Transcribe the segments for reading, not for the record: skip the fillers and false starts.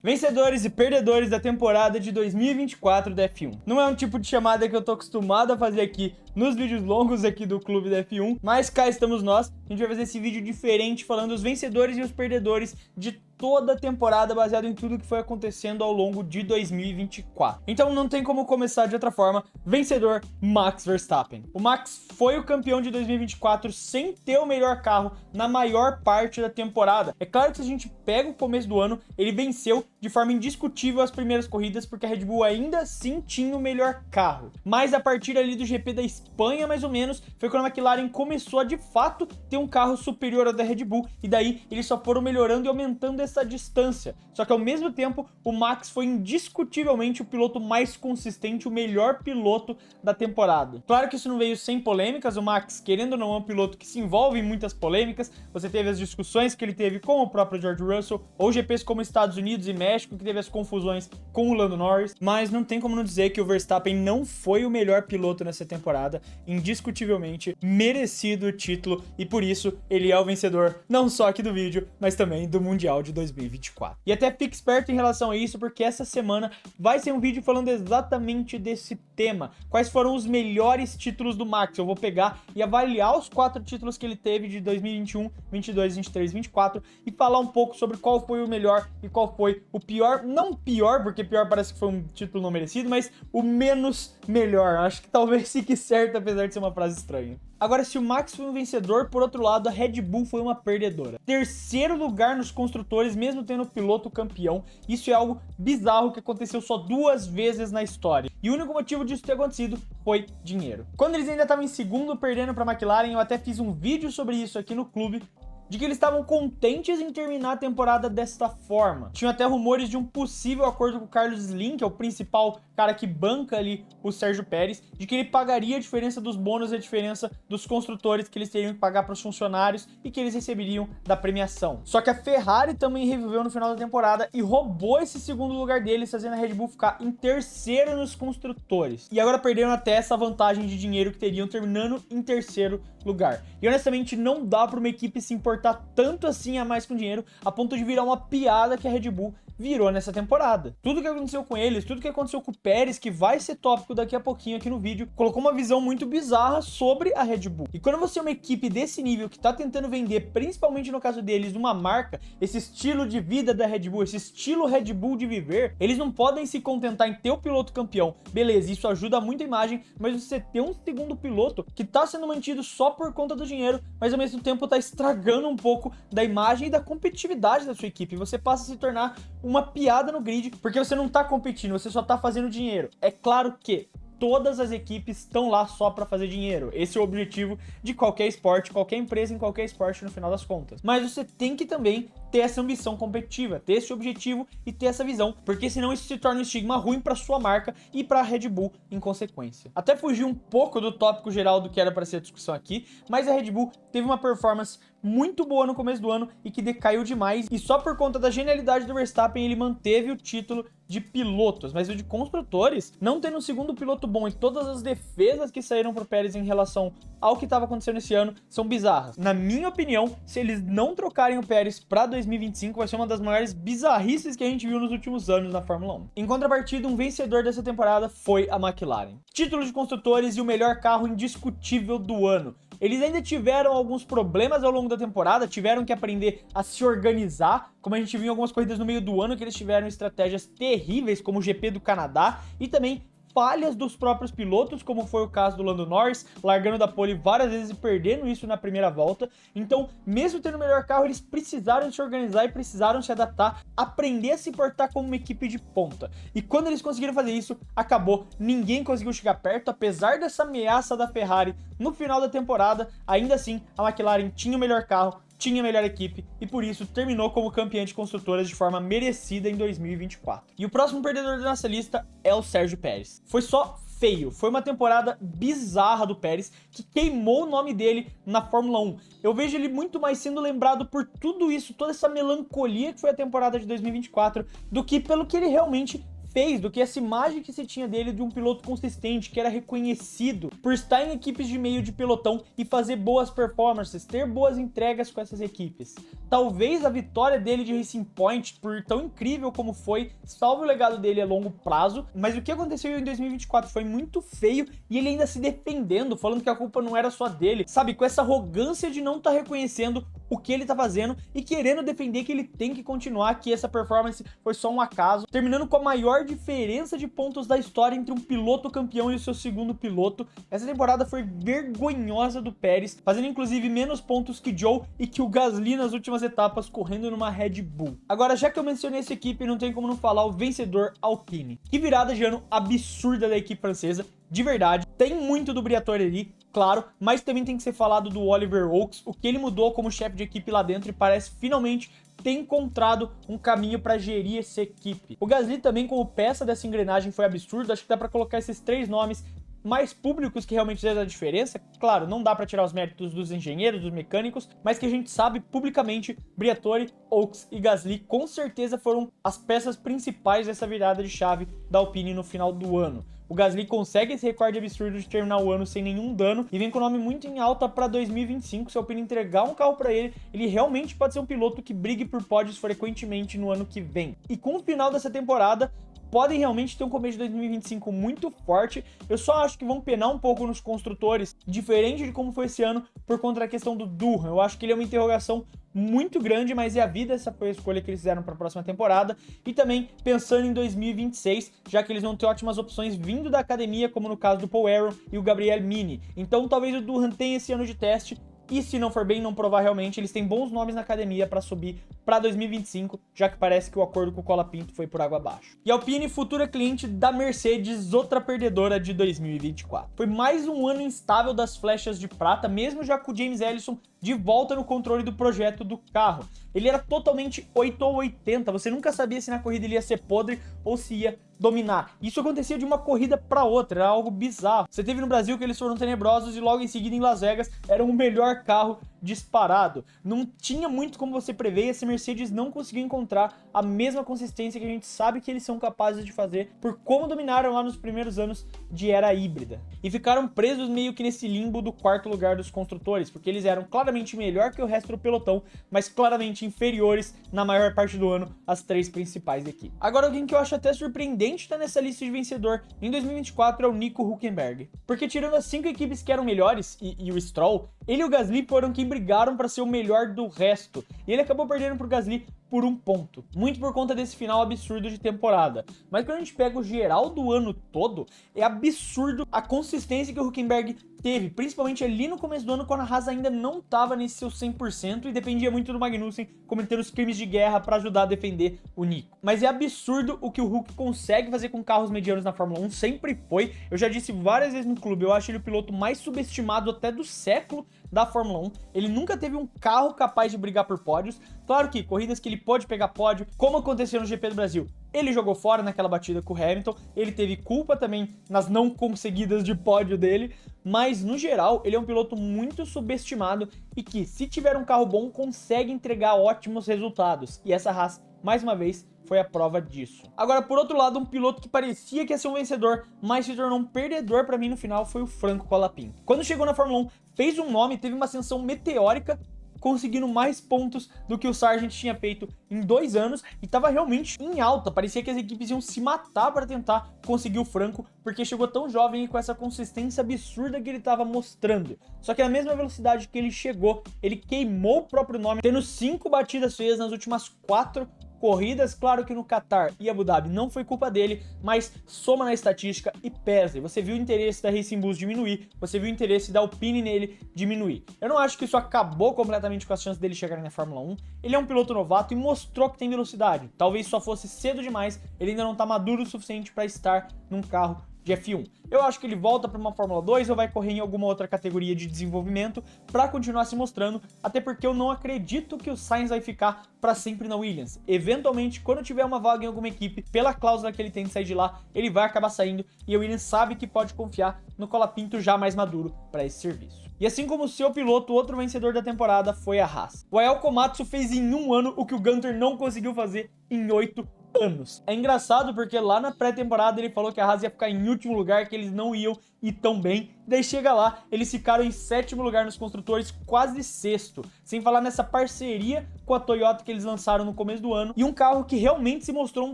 Vencedores e perdedores da temporada de 2024 da F1. Não é um tipo de chamada que eu tô acostumado a fazer aqui nos vídeos longos aqui do Clube da F1, mas cá estamos nós. A gente vai fazer esse vídeo diferente falando os vencedores e os perdedores de toda a temporada, baseado em tudo que foi acontecendo ao longo de 2024. Então não tem como começar de outra forma. Vencedor, Max Verstappen. O Max foi o campeão de 2024 sem ter o melhor carro na maior parte da temporada. É claro que se a gente pega o começo do ano, ele venceu de forma indiscutível as primeiras corridas, porque a Red Bull ainda assim tinha o melhor carro. Mas a partir ali do GP da Espanha, mais ou menos, foi quando a McLaren começou a de fato ter um carro superior ao da Red Bull, e daí eles só foram melhorando e aumentando essa distância. Só que ao mesmo tempo, o Max foi indiscutivelmente o piloto mais consistente, o melhor piloto da temporada. Claro que isso não veio sem polêmicas. O Max, querendo ou não, é um piloto que se envolve em muitas polêmicas. Você teve as discussões que ele teve com o próprio George Russell, ou GPs como Estados Unidos e México, que teve as confusões com o Lando Norris, mas não tem como não dizer que o Verstappen não foi o melhor piloto nessa temporada, indiscutivelmente merecido o título, e por isso ele é o vencedor não só aqui do vídeo, mas também do Mundial de 2024. E até fique esperto em relação a isso, porque essa semana vai ser um vídeo falando exatamente desse tema. Quais foram os melhores títulos do Max? Eu vou pegar e avaliar os 4 títulos que ele teve de 2021, 22, 23, 24 e falar um pouco sobre qual foi o melhor e qual foi o pior. Não pior, porque pior parece que foi um título não merecido, mas o menos melhor. Acho que talvez fique certo, apesar de ser uma frase estranha. Agora, se o Max foi um vencedor, por outro lado, a Red Bull foi uma perdedora. Terceiro lugar nos construtores, mesmo tendo o piloto campeão. Isso é algo bizarro que aconteceu só 2 vezes na história. E o único motivo disso ter acontecido foi dinheiro. Quando eles ainda estavam em segundo, perdendo para a McLaren, eu até fiz um vídeo sobre isso aqui no clube, de que eles estavam contentes em terminar a temporada desta forma. Tinham até rumores de um possível acordo com o Carlos Slim, que é o principal cara que banca ali o Sérgio Pérez, de que ele pagaria a diferença dos bônus e a diferença dos construtores que eles teriam que pagar para os funcionários e que eles receberiam da premiação. Só que a Ferrari também reviveu no final da temporada e roubou esse segundo lugar deles, fazendo a Red Bull ficar em terceiro nos construtores. E agora perderam até essa vantagem de dinheiro que teriam, terminando em terceiro lugar. E honestamente não dá para uma equipe se importar tanto assim a mais com dinheiro, a ponto de virar uma piada que a Red Bull virou nessa temporada. Tudo que aconteceu com eles, tudo que aconteceu com o Pérez, que vai ser tópico daqui a pouquinho aqui no vídeo, colocou uma visão muito bizarra sobre a Red Bull. E quando você é uma equipe desse nível que tá tentando vender, principalmente no caso deles, uma marca, esse estilo de vida da Red Bull, esse estilo Red Bull de viver, eles não podem se contentar em ter o piloto campeão. Beleza, isso ajuda muito a imagem, mas você ter um segundo piloto que tá sendo mantido só por conta do dinheiro, mas ao mesmo tempo tá estragando um pouco da imagem e da competitividade da sua equipe. Você passa a se tornar uma piada no grid, porque você não tá competindo, você só tá fazendo dinheiro. É claro que todas as equipes estão lá só para fazer dinheiro. Esse é o objetivo de qualquer esporte, qualquer empresa em qualquer esporte no final das contas. Mas você tem que também ter essa ambição competitiva, ter esse objetivo e ter essa visão, porque senão isso se torna um estigma ruim para sua marca e para a Red Bull em consequência. Até fugir um pouco do tópico geral do que era para ser a discussão aqui, mas a Red Bull teve uma performance muito boa no começo do ano e que decaiu demais, e só por conta da genialidade do Verstappen ele manteve o título de pilotos, mas o de construtores, não tendo um segundo piloto bom e todas as defesas que saíram pro Pérez em relação ao que estava acontecendo esse ano são bizarras. Na minha opinião, se eles não trocarem o Pérez para 2025, vai ser uma das maiores bizarrices que a gente viu nos últimos anos na Fórmula 1. Em contrapartida, um vencedor dessa temporada foi a McLaren. Título de construtores e o melhor carro indiscutível do ano. Eles ainda tiveram alguns problemas ao longo da temporada, tiveram que aprender a se organizar, como a gente viu em algumas corridas no meio do ano, que eles tiveram estratégias terríveis, como o GP do Canadá, e também falhas dos próprios pilotos, como foi o caso do Lando Norris, largando da pole várias vezes e perdendo isso na primeira volta. Então, mesmo tendo o melhor carro, eles precisaram se organizar e precisaram se adaptar, aprender a se portar como uma equipe de ponta. E quando eles conseguiram fazer isso, acabou, ninguém conseguiu chegar perto, apesar dessa ameaça da Ferrari no final da temporada. Ainda assim, a McLaren tinha o melhor carro, tinha a melhor equipe e por isso terminou como campeã de construtoras de forma merecida em 2024. E o próximo perdedor da nossa lista é o Sérgio Pérez. Foi só feio, foi uma temporada bizarra do Pérez que queimou o nome dele na Fórmula 1. Eu vejo ele muito mais sendo lembrado por tudo isso, toda essa melancolia que foi a temporada de 2024, do que pelo que ele realmente fez, do que essa imagem que se tinha dele de um piloto consistente, que era reconhecido por estar em equipes de meio de pelotão e fazer boas performances, ter boas entregas com essas equipes. Talvez a vitória dele de Racing Point, por tão incrível como foi, salve o legado dele a longo prazo, mas o que aconteceu em 2024 foi muito feio e ele ainda se defendendo, falando que a culpa não era só dele, sabe, com essa arrogância de não estar reconhecendo o que ele tá fazendo e querendo defender que ele tem que continuar, que essa performance foi só um acaso, terminando com a maior diferença de pontos da história entre um piloto campeão e o seu segundo piloto. Essa temporada foi vergonhosa do Pérez, fazendo inclusive menos pontos que Joe e que o Gasly nas últimas etapas correndo numa Red Bull. Agora, já que eu mencionei essa equipe, não tem como não falar o vencedor Alpine. Que virada de ano absurda da equipe francesa, de verdade. Tem muito do Briatore ali, claro, mas também tem que ser falado do Oliver Oaks, o que ele mudou como chefe de equipe lá dentro e parece finalmente ter encontrado um caminho para gerir essa equipe. O Gasly também como peça dessa engrenagem foi absurdo, acho que dá para colocar esses três nomes mais públicos que realmente fizeram a diferença. Claro, não dá para tirar os méritos dos engenheiros, dos mecânicos, mas que a gente sabe publicamente, Briatore, Oaks e Gasly com certeza foram as peças principais dessa virada de chave da Alpine no final do ano. O Gasly consegue esse recorde absurdo de terminar o ano sem nenhum dano e vem com o nome muito em alta para 2025. Se a Alpine entregar um carro para ele, ele realmente pode ser um piloto que brigue por pódios frequentemente no ano que vem. E com o final dessa temporada, podem realmente ter um começo de 2025 muito forte. Eu só acho que vão penar um pouco nos construtores, diferente de como foi esse ano, por conta da questão do Durham. Eu acho que ele é uma interrogação muito grande, mas é a vida, essa foi a escolha que eles fizeram para a próxima temporada. E também pensando em 2026, já que eles vão ter ótimas opções vindo da academia, como no caso do Paul Aron e o Gabriel Mini. Então talvez o Durham tenha esse ano de teste, e se não for bem, não provar realmente, eles têm bons nomes na academia para subir para 2025, já que parece que o acordo com o Colapinto foi por água abaixo. E a Alpine, futura cliente da Mercedes, outra perdedora de 2024. Foi mais um ano instável das flechas de prata, mesmo já com o James Ellison de volta no controle do projeto do carro. Ele era totalmente 8 ou 80, você nunca sabia se na corrida ele ia ser podre ou se ia dominar. Isso acontecia de uma corrida para outra, era algo bizarro. Você teve no Brasil que eles foram tenebrosos e logo em seguida em Las Vegas era o melhor carro disparado. Não tinha muito como você prever e esse Mercedes não conseguiu encontrar a mesma consistência que a gente sabe que eles são capazes de fazer por como dominaram lá nos primeiros anos de era híbrida. E ficaram presos meio que nesse limbo do quarto lugar dos construtores, porque eles eram claramente melhor que o resto do pelotão, mas claramente inferiores na maior parte do ano às três principais equipes. Agora, alguém que eu acho até surpreendente estar nessa lista de vencedor em 2024 é o Nico Hülkenberg, porque tirando as 5 equipes que eram melhores e o Stroll, ele e o Gasly foram quem brigaram para ser o melhor do resto, e ele acabou perdendo pro Gasly por 1 ponto, muito por conta desse final absurdo de temporada. Mas quando a gente pega o geral do ano todo, é absurdo a consistência que o Hülkenberg teve, principalmente ali no começo do ano, quando a Haas ainda não estava nesse seu 100% e dependia muito do Magnussen cometendo os crimes de guerra para ajudar a defender o Nico. Mas é absurdo o que o Hulk consegue fazer com carros medianos na Fórmula 1, sempre foi. Eu já disse várias vezes no clube, eu acho ele o piloto mais subestimado até do século da Fórmula 1. Ele nunca teve um carro capaz de brigar por pódios. Claro que corridas que ele pode pegar pódio, como aconteceu no GP do Brasil, ele jogou fora naquela batida com o Hamilton, ele teve culpa também nas não conseguidas de pódio dele, mas no geral ele é um piloto muito subestimado e que, se tiver um carro bom, consegue entregar ótimos resultados, e essa Haas, mais uma vez, foi a prova disso. Agora, por outro lado, um piloto que parecia que ia ser um vencedor, mas se tornou um perdedor pra mim no final, foi o Franco Colapinto. Quando chegou na Fórmula 1, fez um nome, teve uma ascensão meteórica, conseguindo mais pontos do que o Sargent tinha feito em 2 anos e estava realmente em alta. Parecia que as equipes iam se matar para tentar conseguir o Franco, porque chegou tão jovem e com essa consistência absurda que ele estava mostrando. Só que na mesma velocidade que ele chegou, ele queimou o próprio nome, tendo 5 batidas feias nas últimas 4 corridas. Claro que no Qatar e Abu Dhabi não foi culpa dele, mas soma na estatística e pesa. E você viu o interesse da Racing Bulls diminuir, você viu o interesse da Alpine nele diminuir. Eu não acho que isso acabou completamente com as chances dele chegarem na Fórmula 1. Ele é um piloto novato e mostrou que tem velocidade. Talvez só fosse cedo demais, ele ainda não tá maduro o suficiente para estar num carro de F1. Eu acho que ele volta para uma Fórmula 2 ou vai correr em alguma outra categoria de desenvolvimento para continuar se mostrando, até porque eu não acredito que o Sainz vai ficar para sempre na Williams. Eventualmente, quando tiver uma vaga em alguma equipe, pela cláusula que ele tem de sair de lá, ele vai acabar saindo e a Williams sabe que pode confiar no Colapinto já mais maduro para esse serviço. E assim como o seu piloto, outro vencedor da temporada foi a Haas. O Ayao Komatsu fez em 1 ano o que o Gunter não conseguiu fazer em 8. anos. É engraçado porque lá na pré-temporada ele falou que a Haas ia ficar em último lugar, que eles não iam ir tão bem. Daí chega lá, eles ficaram em 7º lugar nos construtores, quase 6º. Sem falar nessa parceria com a Toyota que eles lançaram no começo do ano. E um carro que realmente se mostrou um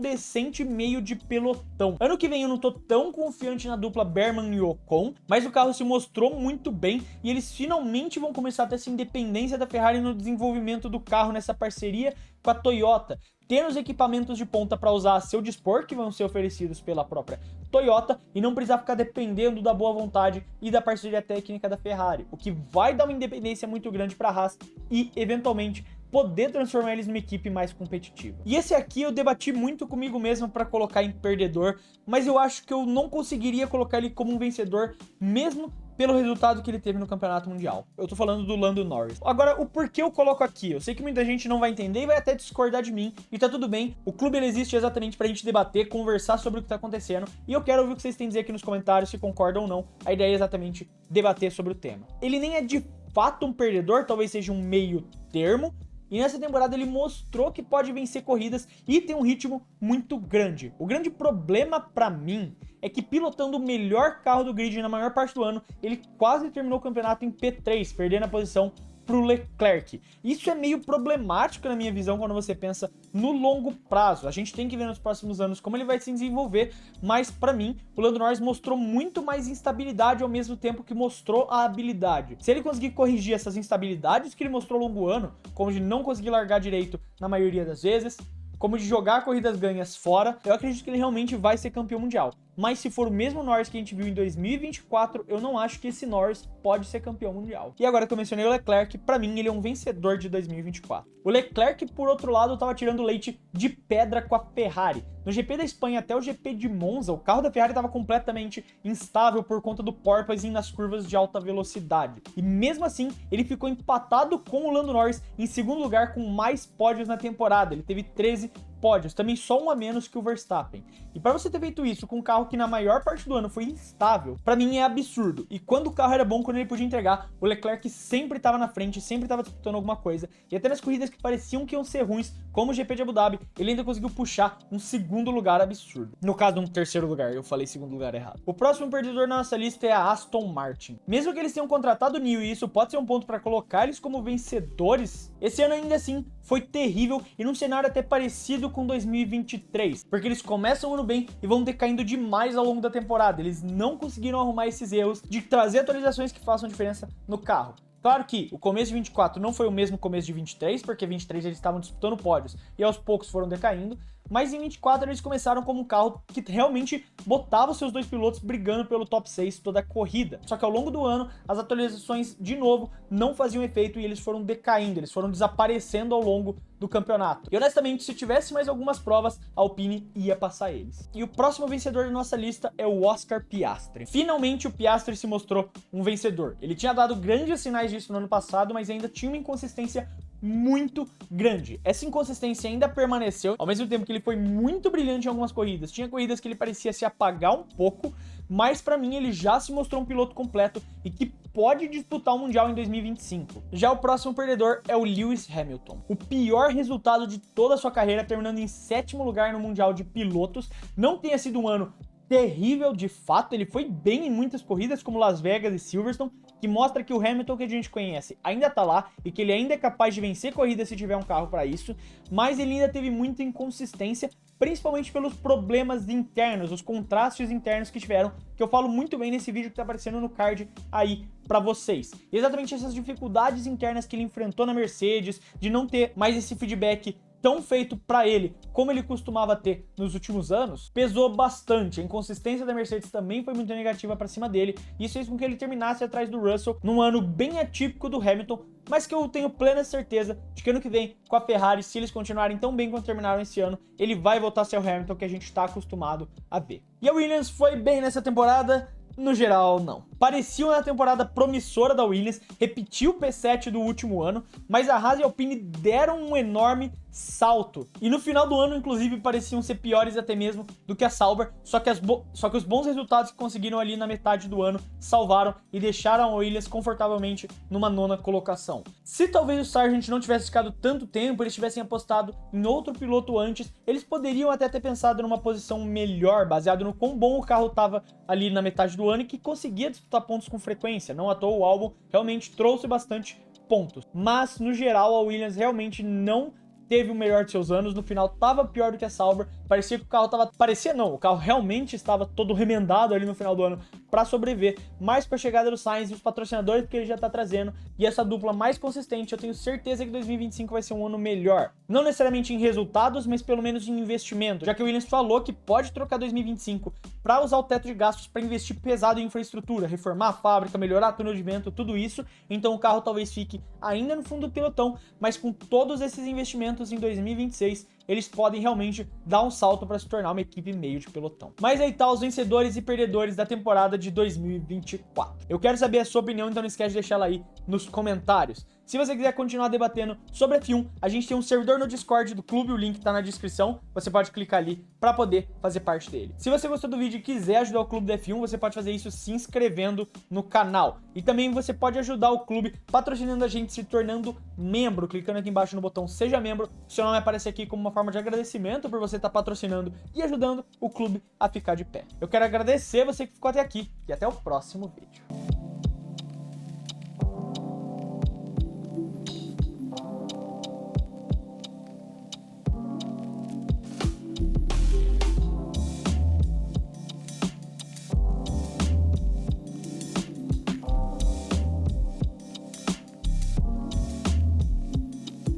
decente meio de pelotão. Ano que vem eu não tô tão confiante na dupla Berman e Ocon, mas o carro se mostrou muito bem e eles finalmente vão começar a ter essa independência da Ferrari no desenvolvimento do carro nessa parceria com a Toyota. Ter os equipamentos de ponta para usar a seu dispor, que vão ser oferecidos pela própria Toyota, e não precisar ficar dependendo da boa vontade e da parceria técnica da Ferrari, o que vai dar uma independência muito grande para a Haas e, eventualmente, poder transformar eles numa equipe mais competitiva. E esse aqui eu debati muito comigo mesmo para colocar em perdedor, mas eu acho que eu não conseguiria colocar ele como um vencedor, mesmo pelo resultado que ele teve no Campeonato Mundial. Eu tô falando do Lando Norris. Agora, o porquê eu coloco aqui? Eu sei que muita gente não vai entender e vai até discordar de mim, e tá tudo bem. O clube ele existe exatamente pra gente debater, conversar sobre o que tá acontecendo, e eu quero ouvir o que vocês têm a dizer aqui nos comentários, se concordam ou não. A ideia é exatamente debater sobre o tema. Ele nem é de fato um perdedor, talvez seja um meio termo, e nessa temporada ele mostrou que pode vencer corridas e tem um ritmo muito grande. O grande problema pra mim é que pilotando o melhor carro do grid na maior parte do ano, ele quase terminou o campeonato em P3, perdendo a posição pro Leclerc. Isso é meio problemático na minha visão quando você pensa no longo prazo. A gente tem que ver nos próximos anos como ele vai se desenvolver, mas pra mim, o Lando Norris mostrou muito mais instabilidade ao mesmo tempo que mostrou a habilidade. Se ele conseguir corrigir essas instabilidades que ele mostrou ao longo do ano, como de não conseguir largar direito na maioria das vezes, como de jogar corridas ganhas fora, eu acredito que ele realmente vai ser campeão mundial. Mas se for o mesmo Norris que a gente viu em 2024, eu não acho que esse Norris pode ser campeão mundial. E agora que eu mencionei o Leclerc, pra mim ele é um vencedor de 2024. O Leclerc, por outro lado, tava tirando leite de pedra com a Ferrari. No GP da Espanha até o GP de Monza, o carro da Ferrari estava completamente instável por conta do porpoising nas curvas de alta velocidade. E mesmo assim, ele ficou empatado com o Lando Norris em segundo lugar com mais pódios na temporada. Ele teve 13 pódios, também só um a menos que o Verstappen. E para você ter feito isso com um carro que na maior parte do ano foi instável, para mim é absurdo. E quando o carro era bom, quando ele podia entregar, o Leclerc sempre estava na frente, sempre estava disputando alguma coisa. E até nas corridas que pareciam que iam ser ruins, como o GP de Abu Dhabi, ele ainda conseguiu puxar um segundo lugar absurdo. No caso, um terceiro lugar, eu falei segundo lugar errado. O próximo perdedor na nossa lista é a Aston Martin. Mesmo que eles tenham contratado o Newey, e isso pode ser um ponto para colocar eles como vencedores, esse ano ainda assim foi terrível e num cenário até parecido com 2023, porque eles começam o ano bem e vão decaindo demais ao longo da temporada. Eles não conseguiram arrumar esses erros de trazer atualizações que façam diferença no carro. Claro que o começo de 24 não foi o mesmo começo de 23, porque 23 eles estavam disputando pódios e aos poucos foram decaindo, mas em 24 eles começaram como um carro que realmente botava os seus dois pilotos brigando pelo top 6 toda a corrida. Só que ao longo do ano, as atualizações, de novo, não faziam efeito e eles foram decaindo, eles foram desaparecendo ao longo do campeonato. E honestamente, se tivesse mais algumas provas, a Alpine ia passar eles. E o próximo vencedor da nossa lista é o Oscar Piastri. Finalmente o Piastri se mostrou um vencedor. Ele tinha dado grandes sinais disso no ano passado, mas ainda tinha uma inconsistência muito grande. Essa inconsistência ainda permaneceu, ao mesmo tempo que ele foi muito brilhante em algumas corridas. Tinha corridas que ele parecia se apagar um pouco, mas pra mim ele já se mostrou um piloto completo e que pode disputar o Mundial em 2025. Já o próximo perdedor é o Lewis Hamilton. O pior resultado de toda a sua carreira, terminando em 7º lugar no Mundial de Pilotos. Não tenha sido um ano terrível de fato, ele foi bem em muitas corridas como Las Vegas e Silverstone, que mostra que o Hamilton que a gente conhece ainda tá lá e que ele ainda é capaz de vencer corridas se tiver um carro para isso, mas ele ainda teve muita inconsistência, principalmente pelos problemas internos, os contrastes internos que tiveram, que eu falo muito bem nesse vídeo que tá aparecendo no card aí pra vocês. E exatamente essas dificuldades internas que ele enfrentou na Mercedes, de não ter mais esse feedback tão feito pra ele como ele costumava ter nos últimos anos, pesou bastante. A inconsistência da Mercedes também foi muito negativa pra cima dele, e isso fez com que ele terminasse atrás do Russell num ano bem atípico do Hamilton, mas que eu tenho plena certeza de que ano que vem, com a Ferrari, se eles continuarem tão bem quanto terminaram esse ano, ele vai voltar a ser o Hamilton que a gente tá acostumado a ver. E a Williams foi bem nessa temporada? No geral, não. Parecia uma temporada promissora da Williams, repetiu o P7 do último ano, mas a Haas e a Alpine deram um enorme salto. E no final do ano, inclusive, pareciam ser piores até mesmo do que a Sauber, só que os bons resultados que conseguiram ali na metade do ano salvaram e deixaram a Williams confortavelmente numa 9ª colocação. Se talvez o Sargent não tivesse ficado tanto tempo, eles tivessem apostado em outro piloto antes, eles poderiam até ter pensado numa posição melhor, baseado no quão bom o carro estava ali na metade do ano e que conseguia disputar pontos com frequência. Não à toa o Albon realmente trouxe bastante pontos. Mas, no geral, a Williams realmente não teve o melhor de seus anos. No final, tava pior do que a Sauber. Parecia que o carro tava... Parecia não, o carro realmente estava todo remendado ali no final do ano para sobreviver. Mas com a chegada do Sainz e os patrocinadores que ele já tá trazendo e essa dupla mais consistente, eu tenho certeza que 2025 vai ser um ano melhor. Não necessariamente em resultados, mas pelo menos em investimento. Já que o Williams falou que pode trocar 2025 para usar o teto de gastos para investir pesado em infraestrutura, reformar a fábrica, melhorar túnel de vento, tudo isso. Então o carro talvez fique ainda no fundo do pelotão, mas com todos esses investimentos em 2026, eles podem realmente dar um salto para se tornar uma equipe meio de pelotão. Mas aí tá os vencedores e perdedores da temporada de 2024. Eu quero saber a sua opinião, então não esquece de deixar ela aí nos comentários. Se você quiser continuar debatendo sobre F1, a gente tem um servidor no Discord do clube, o link tá na descrição, você pode clicar ali para poder fazer parte dele. Se você gostou do vídeo e quiser ajudar o clube da F1, você pode fazer isso se inscrevendo no canal. E também você pode ajudar o clube patrocinando a gente, se tornando membro, clicando aqui embaixo no botão Seja Membro. O seu nome aparece aqui como uma forma de agradecimento por você estar patrocinando e ajudando o clube a ficar de pé. Eu quero agradecer você que ficou até aqui e até o próximo vídeo.